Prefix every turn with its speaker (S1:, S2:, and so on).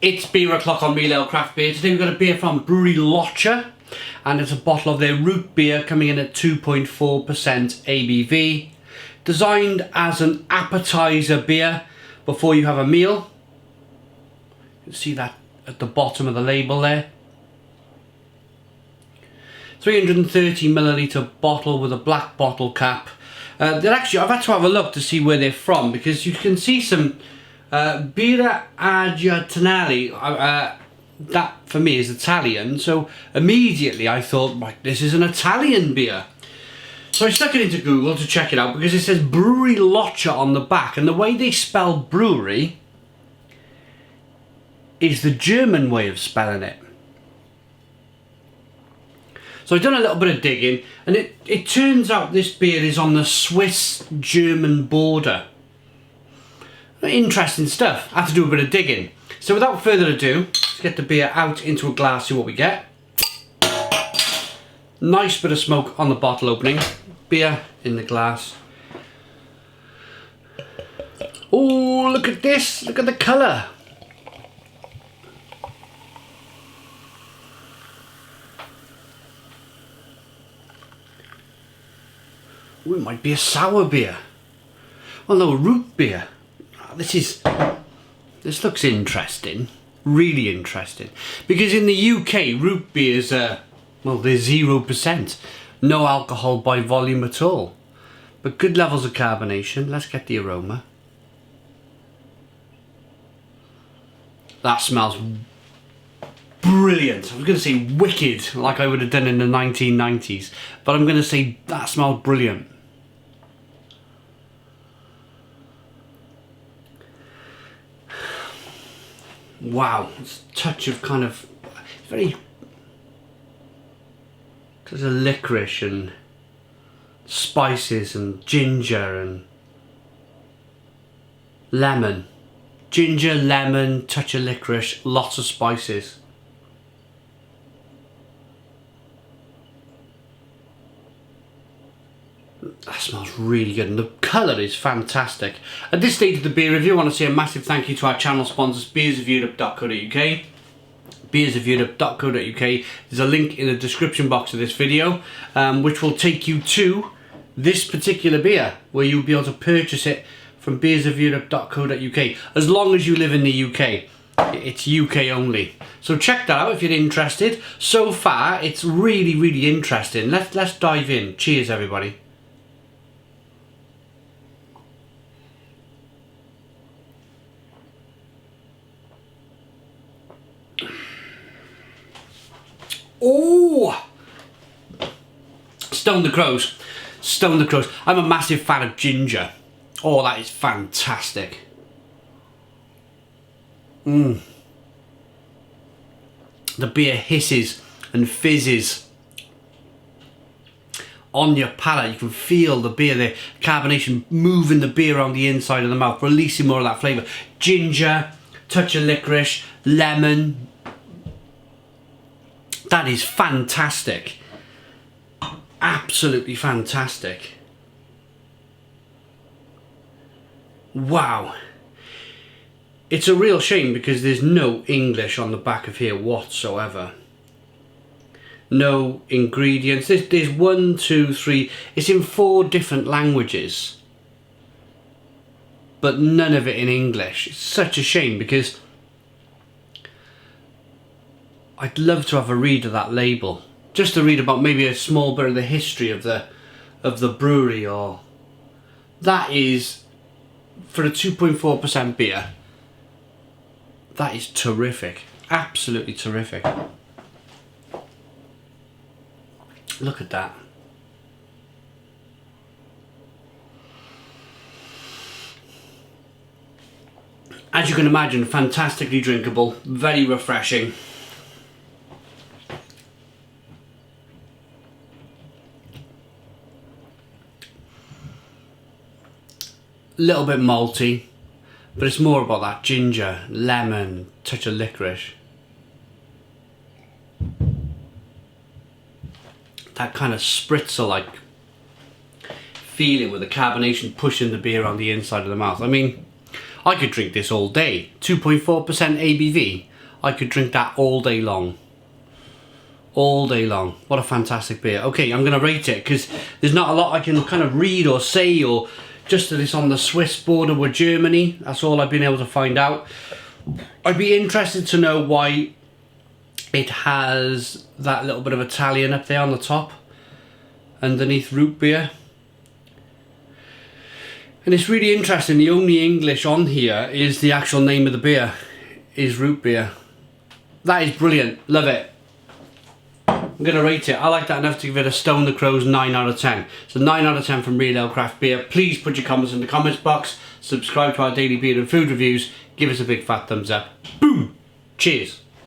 S1: It's beer o'clock on Real Ale Craft Beer. Today we've got a beer from Brauerei Locher, and it's a bottle of their root beer coming in at 2.4% ABV. Designed as an appetizer beer before you have a meal. You can see that at the bottom of the label there. 330ml bottle with a black bottle cap. They're actually, I've had to have a look to see where they're from, because you can see some Birra Artigianale, that for me is Italian, so immediately I thought, right, this is an Italian beer. So I stuck it into Google to check it out, because it says Brauerei Locher on the back, and the way they spell brewery is the German way of spelling it. So I've done a little bit of digging, and it turns out this beer is on the Swiss-German border. Interesting stuff. I have to do a bit of digging. So without further ado, let's get the beer out into a glass, see what we get. Nice bit of smoke on the bottle opening. Beer in the glass. Oh, look at this. Look at the colour. Ooh, it might be a sour beer. Well, no, root beer. This looks interesting, really interesting, because in the UK root beers are, well, they're 0%, no alcohol by volume at all, but good levels of carbonation. Let's get the aroma. That smells brilliant. I was going to say wicked, like I would have done in the 1990s, but I'm going to say that smells brilliant. Wow, it's a touch of kind of very, there's a licorice and spices and ginger and lemon. Ginger, lemon, touch of licorice, lots of spices. That smells really good, and the colour is fantastic. At this stage of the beer review, I want to say a massive thank you to our channel sponsors, beersofeurope.co.uk. beersofeurope.co.uk. There's a link in the description box of this video, which will take you to this particular beer, where you'll be able to purchase it from beersofeurope.co.uk. As long as you live in the UK. It's UK only. So check that out if you're interested. So far, it's really, really interesting. Let's dive in. Cheers, everybody. Oh! Stone the crows. Stone the crows. I'm a massive fan of ginger. Oh, that is fantastic. The beer hisses and fizzes on your palate. You can feel the beer, the carbonation moving the beer around the inside of the mouth, releasing more of that flavour. Ginger, touch of licorice, lemon. That is fantastic. Absolutely fantastic. Wow. It's a real shame because there's no English on the back of here whatsoever. No ingredients. There's 1, 2, 3. It's in 4 different languages, but none of it in English. It's such a shame, because I'd love to have a read of that label, just to read about maybe a small bit of the history of the brewery. Or that is, for a 2.4% beer, that is terrific. Absolutely terrific. Look at that. As you can imagine, fantastically drinkable, very refreshing. Little bit malty, but it's more about that ginger, lemon, touch of licorice. That kind of spritzer-like feeling with the carbonation pushing the beer on the inside of the mouth. I mean, I could drink this all day. 2.4% ABV. I could drink that all day long. All day long. What a fantastic beer. Okay, I'm going to rate it because there's not a lot I can kind of read or say, or just that it's on the Swiss border with Germany. That's all I've been able to find out. I'd be interested to know why it has that little bit of Italian up there on the top, underneath root beer. And it's really interesting, the only English on here is the actual name of the beer, is root beer. That is brilliant, love it. I'm going to rate it. I like that enough to give it a Stone the Crows 9 out of 10. So 9 out of 10 from Real Ale Craft Beer. Please put your comments in the comments box. Subscribe to our daily beer and food reviews. Give us a big fat thumbs up. Boom! Cheers.